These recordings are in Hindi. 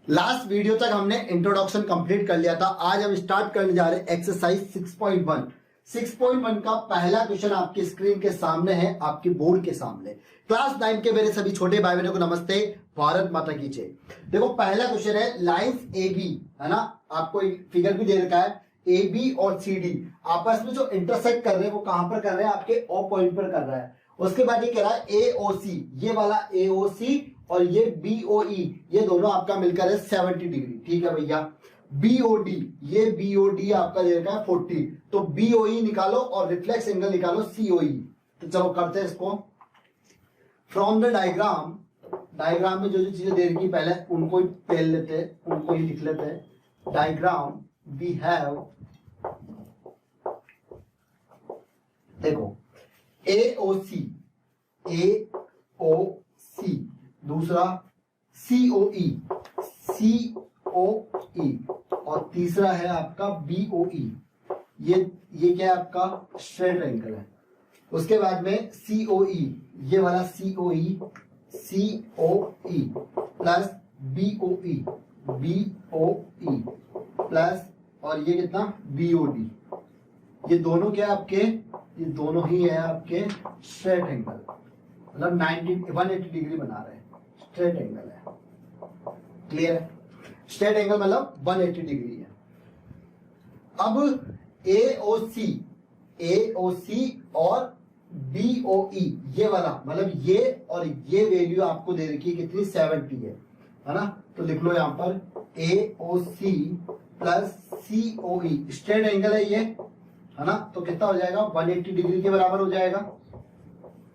लास्ट वीडियो तक हमने इंट्रोडक्शन कंप्लीट कर लिया था। आज हम स्टार्ट करने जा रहे हैं एक्सरसाइज 6.1। 6.1 का पहला क्वेश्चन आपकी स्क्रीन के सामने है, आपके बोर्ड के सामने। क्लास 9 के मेरे सभी छोटे भाई बहनों को नमस्ते, भारत माता की जय। देखो पहला क्वेश्चन है, लाइंस ए बी है ना, आपको एक फिगर भी दे रखा है। ए बी और सी डी आपस में जो इंटरसेक्ट कर रहे हैं वो कहां पर कर रहे हैं, आपके ओ पॉइंट पर कर रहा है। उसके बाद ये कह रहा है ए ओ सी, ये वाला ए ओ सी और ये BOE, ये दोनों आपका मिलकर है 70 डिग्री। ठीक है भैया। BOD, ये BOD आपका दे रखा है 40, तो BOE निकालो और रिफ्लेक्स एंगल निकालो COE। तो चलो करते हैं इसको। फ्रॉम द डायग्राम, डायग्राम में जो जो चीजें दे रखी पहले उनको ही पहन लेते हैं, उनको ही लिख लेते हैं। डायग्राम वी हैव, देखो AOC, AOC, दूसरा COE, COE और तीसरा है आपका BOE। ये क्या है, आपका स्ट्रेट एंगल है। उसके बाद में COE, ये वाला COE, COE plus BOE, BOE plus और ये कितना BOD। ये दोनों क्या आपके, ये दोनों ही है आपके स्ट्रेट एंगल, मतलब 180 डिग्री बना रहे हैं। स्ट्रेट एंगल है, क्लियर है। स्ट्रेट एंगल मतलब 180 डिग्री है। अब AOC और BOE, ये वाला मतलब ये और ये वैल्यू आपको दे रखी है कितनी, 70 है ना। तो लिख लो यहां पर AOC plus COE, straight angle है ये, है ना। तो कितना हो जाएगा, 180 डिग्री के बराबर हो जाएगा।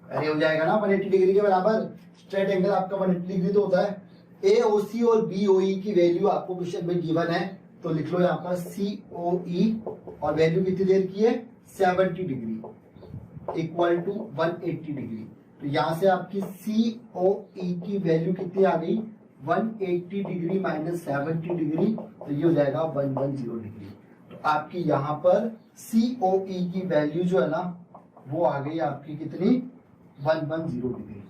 अरे हो जाएगा ना 180 डिग्री के बराबर। स्ट्रेट एंगल आपका 180 डिग्री तो होता है। AOC और BOE की वैल्यू आपको क्वेश्चन में गिवन है, तो लिख लो यहाँ पर COE और वैल्यू कितनी देर की है, 70 डिग्री इक्वल टू 180 डिग्री। तो यहां से आपकी COE की वैल्यू कितनी आ गई, 180 डिग्री माइनस 70 डिग्री, तो ये हो जाएगा 110 डिग्री। तो आपकी यहाँ पर COE की वैल्यू जो है ना वो आ गई आपकी कितनी, 110 डिग्री।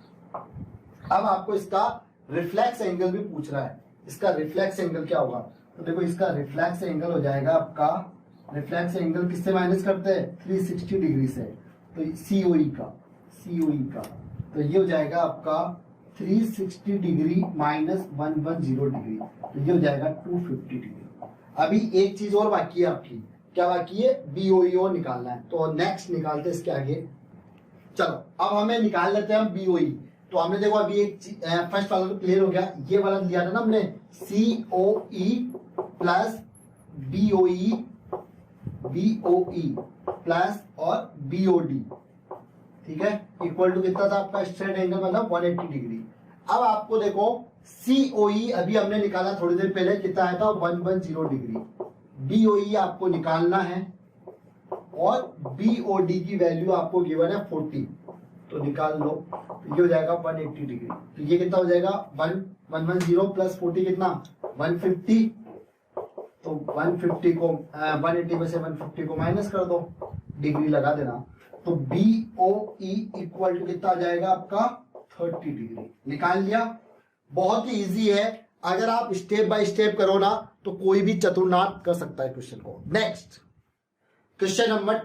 अब आपको इसका रिफ्लेक्स एंगल भी पूछ रहा है। इसका रिफ्लेक्स एंगल क्या होगा, तो देखो इसका रिफ्लेक्स एंगल हो जाएगा आपका, रिफ्लेक्स एंगल किससे माइनस करते हैं, 360 डिग्री से। तो COE का तो ये हो जाएगा आपका 360 डिग्री माइनस 110 डिग्री, तो ये हो जाएगा 250 डिग्री। अभी एक चीज और बाकी है आपकी, क्या बाकी है, BOE निकालना है। तो नेक्स्ट निकालते हैं इसके आगे। चलो अब हमें निकाल लेते हैं हम BOE। तो हमने देखो अभी एक फर्स्ट वाला तो क्लियर हो गया, ये वाला लिया था ना हमने, COE प्लस BOE प्लस और BOD, ठीक है, इक्वल टू कितना था आपका, स्ट्रेट एंगल मतलब 180 डिग्री। अब आपको देखो COE अभी हमने निकाला थोड़ी देर पहले, कितना आया था, 110 डिग्री। BOE आपको निकालना है और BOD की वैल्यू आपको गिवन है 40, तो निकाल लो। तो ये हो जाएगा 180 डिग्री। तो ये कितना हो जाएगा, 110 प्लस 40 कितना, 150। तो 150 को 180 में से 150 को माइनस कर दो, डिग्री लगा देना। तो BOE इक्वल टू कितना आ जाएगा आपका, 30 डिग्री। निकाल लिया। बहुत ही इजी है, अगर आप स्टेप बाय स्टेप करो ना तो कोई भी चतुर्नाथ कर सकता है क्वेश्चन को। नेक्स्ट क्वेश्चन नंबर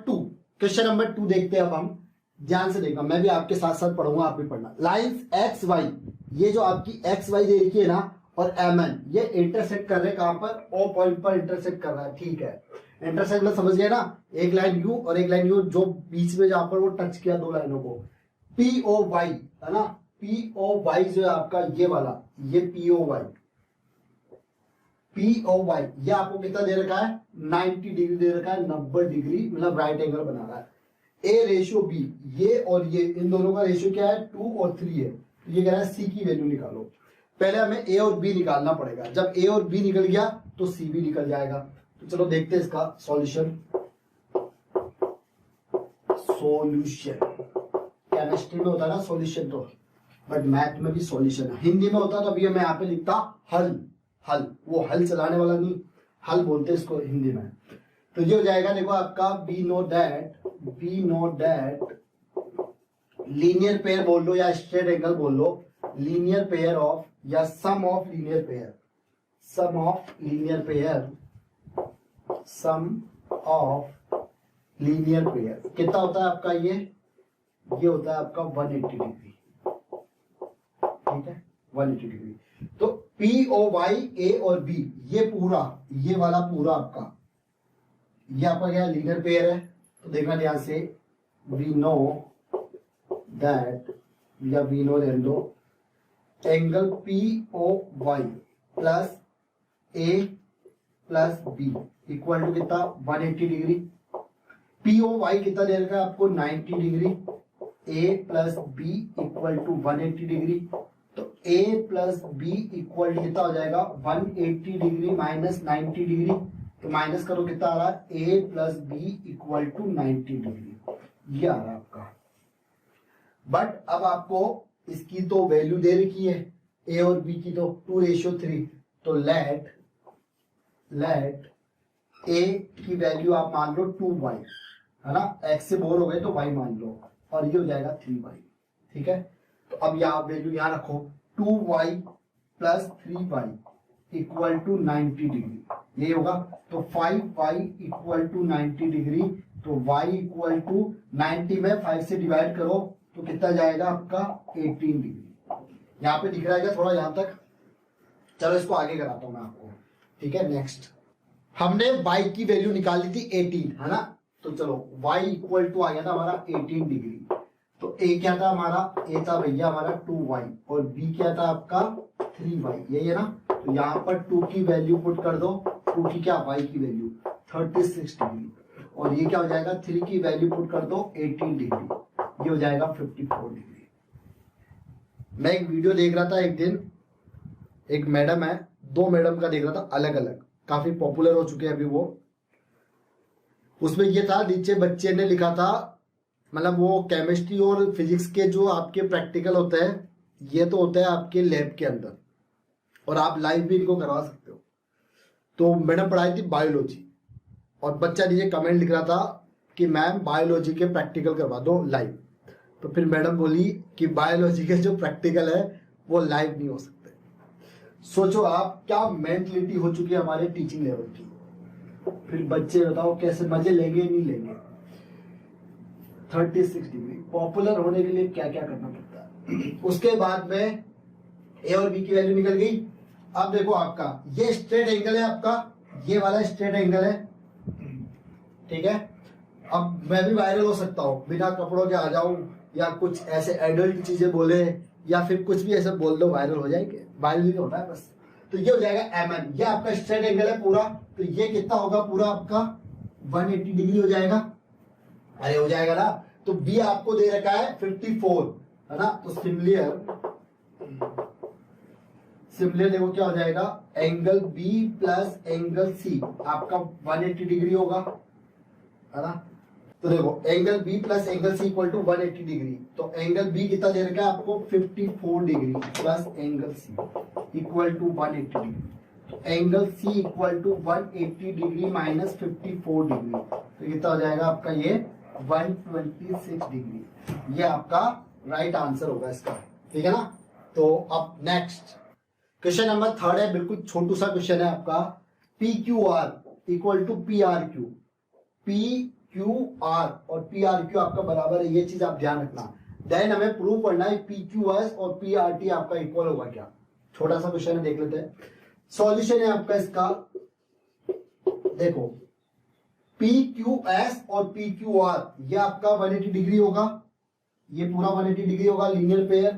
2 देखते हैं। अब हम ध्यान से देखना, मैं भी आपके साथ साथ पढ़ूंगा, आप भी पढ़ना। लाइंस XY, ये जो आपकी XY दे रखी है ना, और MN ये इंटरसेक्ट कर रहे हैं कहां पर, O पॉइंट पर इंटरसेक्ट कर रहा है। ठीक है, इंटरसेक्ट में समझ गए ना, एक लाइन U और एक लाइन U, जो बीच में जहां पर वो टच किया दो लाइनों को, POY है ना। POY जो है आपका ये वाला, ये POY ये आपको कितना दे रखा है, 90 डिग्री दे रखा है, 90 डिग्री मतलब राइट एंगल बना रहा है। A/B, ये और ये इन दोनों का रेशियो क्या है, 2 और 3 है। तो ये कह रहा है C की वैल्यू निकालो। पहले हमें A और B निकालना पड़ेगा, जब A और B निकल गया तो C भी निकल जाएगा। तो चलो देखते हैं इसका सॉल्यूशन। केमिस्ट्री में होता है ना सॉल्यूशन, तो बट मैथ में भी सॉल्यूशन है। हिंदी में होता तो अभी मैं यहाँ पे लिखता हल, वो हल चलाने वाला नहीं, हल बोलते इसको हिंदी में। तो ये हो जाएगा, देखो आपका be know that linear pair बोल लो या स्ट्रेट एंगल बोल लो, लीनियर पेयर ऑफ या sum of linear pair, sum of linear pair, sum of linear pair कितना होता है आपका, ये होता है आपका 180 डिग्री, ठीक है 180 डिग्री। तो पी ओ वाई ए और बी ये पूरा, ये वाला पूरा आपका, ये आपका क्या लीनियर पेयर है। तो देखना ध्यान से, वी नो दैट, या वी नो दे दो, angle P O Y plus A plus B equal to कितना 180 डिग्री। पी ओ वाई कितना दे रखा है आपको 90 degree, A plus B equal to 180 degree. तो A plus B equal to कितना हो जाएगा 180 डिग्री माइनस 90 डिग्री। तो माइनस करो कितना आ रहा है, A plus B equal to 90 degree, ये आ रहा है आपका। बट अब आपको इसकी तो वैल्यू दे रखी है ए और बी की, तो 2:3। तो लेट ए की वैल्यू आप मान लो 2y, है ना, x से बोर हो गए तो y मान लो, और ये हो जाएगा 3y, ठीक है। तो अब यहाँ वैल्यू यहाँ रखो, 2y plus 3y equal to 90 degree, ये होगा। तो 5y इक्वल टू 90 डिग्री, तो y इक्वल टू 90 में 5 से डिवाइड करो तो कितना जाएगा आपका 18 डिग्री। यहाँ पे दिख रहा है क्या थोड़ा यहाँ तक? चलो इसको आगे कराता हूँ मैं आपको, ठीक है। नेक्स्ट हमने y की वैल्यू निकाली थी 18, है ना। तो चलो y इक्वल टू आ गया था हमारा 18 डिग्री। तो a क्या था हमारा, a था भैया हमारा 2y, और b क्या था आपका 3y, यही है ना। तो यहाँ पर 2 की वैल्यू पुट कर दो, 2 की क्या y की वैल्यू 36 डिग्री, और ये क्या हो जाएगा 3 की वैल्यू पुट कर दो 18 डिग्री, ये हो जाएगा 54 डिग्री। मैं एक वीडियो देख रहा था एक दिन, एक मैडम है, 2 मैडम का देख रहा था अलग अलग, काफी पॉपुलर हो चुके हैं अभी वो। उसमें ये था, नीचे बच्चे ने लिखा था, मतलब वो केमिस्ट्री और फिजिक्स के जो आपके प्रैक्टिकल होते हैं, ये तो होता है आपके लैब के अंदर, और आप लाइव भी इनको करवा सकते हो। तो मैडम पढ़ाई थी बायोलॉजी, और बच्चा नीचे कमेंट लिख रहा था कि मैम बायोलॉजी के प्रैक्टिकल करवा दो लाइव। तो फिर मैडम बोली कि बायोलॉजी के जो प्रैक्टिकल है वो लाइव नहीं हो सकते। सोचो आप क्या मेंटलिटी हो चुकी है हमारे टीचिंग लेवल की। फिर बच्चे बताओ कैसे मजे लेंगे नहीं लेंगे। 36 डिग्री पॉपुलर होने के लिए क्या क्या करना पड़ता है। उसके बाद में ए और बी की वैल्यू निकल गई। अब देखो आपका ये स्ट्रेट एंगल है, आपका ये वाला स्ट्रेट एंगल है, ठीक है। अब मैं भी वायरल हो सकता हूँ, बिना कपड़ों के आ जाऊं, या कुछ ऐसे एडल्ट चीजें बोले, या फिर कुछ भी ऐसे बोल दो, वायरल हो जाएंगे। वायरल नहीं होता है बस। तो ये हो जाएगा एमएन, ये आपका स्ट्रेट एंगल है पूरा। तो ये कितना होगा पूरा आपका 180 डिग्री हो जाएगा, अरे हो जाएगा ना। तो बी आपको दे रखा है 54, है ना। तो सिमिलर देखो क्या हो जाएगा, angle B plus angle C आपका 180 डिग्री होगा, है ना। तो देखो angle B plus angle C equal to 180 degree. तो एंगल बी कितना दे रखा है आपको 54 degree plus angle C equal to 180 degree. तो angle C equal to 180 degree minus 54 degree, तो कितना हो जाएगा आपका ये 126 डिग्री। ये आपका राइट आंसर होगा इसका, ठीक है ना। तो अब नेक्स्ट क्वेश्चन नंबर 3 है, बिल्कुल छोटू सा क्वेश्चन है आपका। P Q R equal to P R Q. P Q R और पी आर क्यू आपका बराबर है, ये चीज आप ध्यान रखना। देन हमें प्रूव करना है पी क्यू एस और पी आर टी आपका इक्वल होगा क्या। छोटा सा क्वेश्चन है, देख लेते हैं। सॉल्यूशन है आपका इसका, देखो पी क्यू एस और पी क्यू आर ये आपका 180 डिग्री होगा, ये पूरा 180 डिग्री होगा लीनियर पेयर।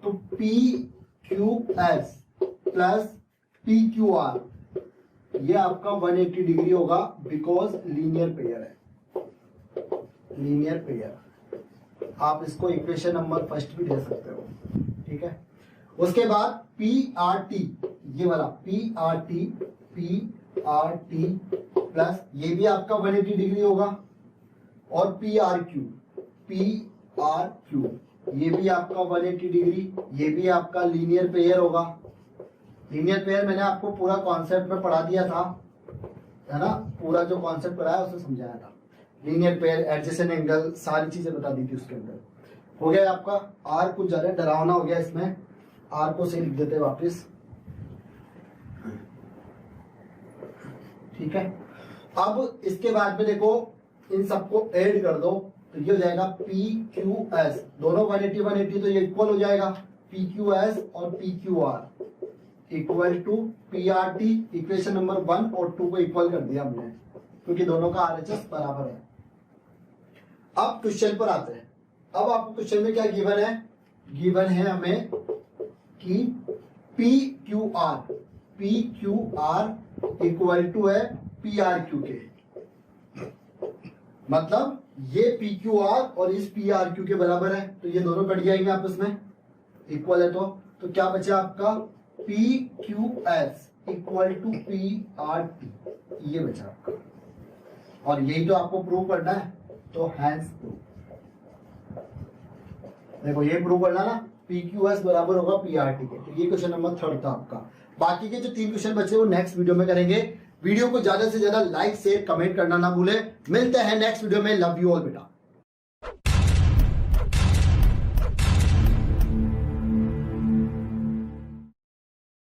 तो P Q S plus P Q are ये आपका 180 डिग्री होगा, बिकॉज लीनियर पेयर है, लीनियर पेयर। आप इसको इक्वेशन नंबर फर्स्ट भी दे सकते हो, ठीक है। उसके बाद पी आर टी, ये वाला पी आर टी प्लस ये भी आपका 180 डिग्री होगा, और पी आर क्यू ये भी आपका 180 डिग्री, ये भी आपका लीनियर पेयर होगा। लीनियर पेयर मैंने आपको पूरा कॉन्सेप्ट में पढ़ा दिया था, है ना, पूरा जो कॉन्सेप्ट पढ़ाया उसे समझाया था। लीनियर पेयर, एडजेसेंट एंगल, सारी चीजें बता दी थी उसके अंदर। हो गया आपका। आर कुछ ज्यादा डरावना हो गया इसमें, आर को सही लिख देते वापस। ठीक है। अब इसके बाद में देखो इन सबको ऐड कर दो तो ये हो जाएगा पी क्यू एस, दोनों 180 180 तो ये इक्वल हो जाएगा, पी क्यू एस और P Q R equal to P R T. Equation number 1 और 2 को इक्वल कर दिया हमने क्योंकि दोनों का आरएचएस बराबर है। अब क्वेश्चन पर आते हैं। अब आपको क्वेश्चन में क्या गिवन है, गिवन है हमें कि P Q R equal to है पी आर क्यू के, मतलब ये पी क्यू आर और इस पी आर क्यू के बराबर है, तो ये दोनों कट जाएंगे आपस में, इक्वल है तो क्या बचा आपका P Q S equal to P R T, ये बचा आपका। और यही तो आपको प्रूव करना है, तो हैंस प्रूव। देखो ये प्रूव करना ना, पी क्यू एस बराबर होगा पी आर टी के। तो ये क्वेश्चन नंबर 3 था आपका। बाकी के जो 3 क्वेश्चन बचे वो नेक्स्ट वीडियो में करेंगे। वीडियो को ज्यादा से ज्यादा लाइक शेयर कमेंट करना ना भूले। मिलते हैं नेक्स्ट वीडियो में। लव यू ऑल बेटा।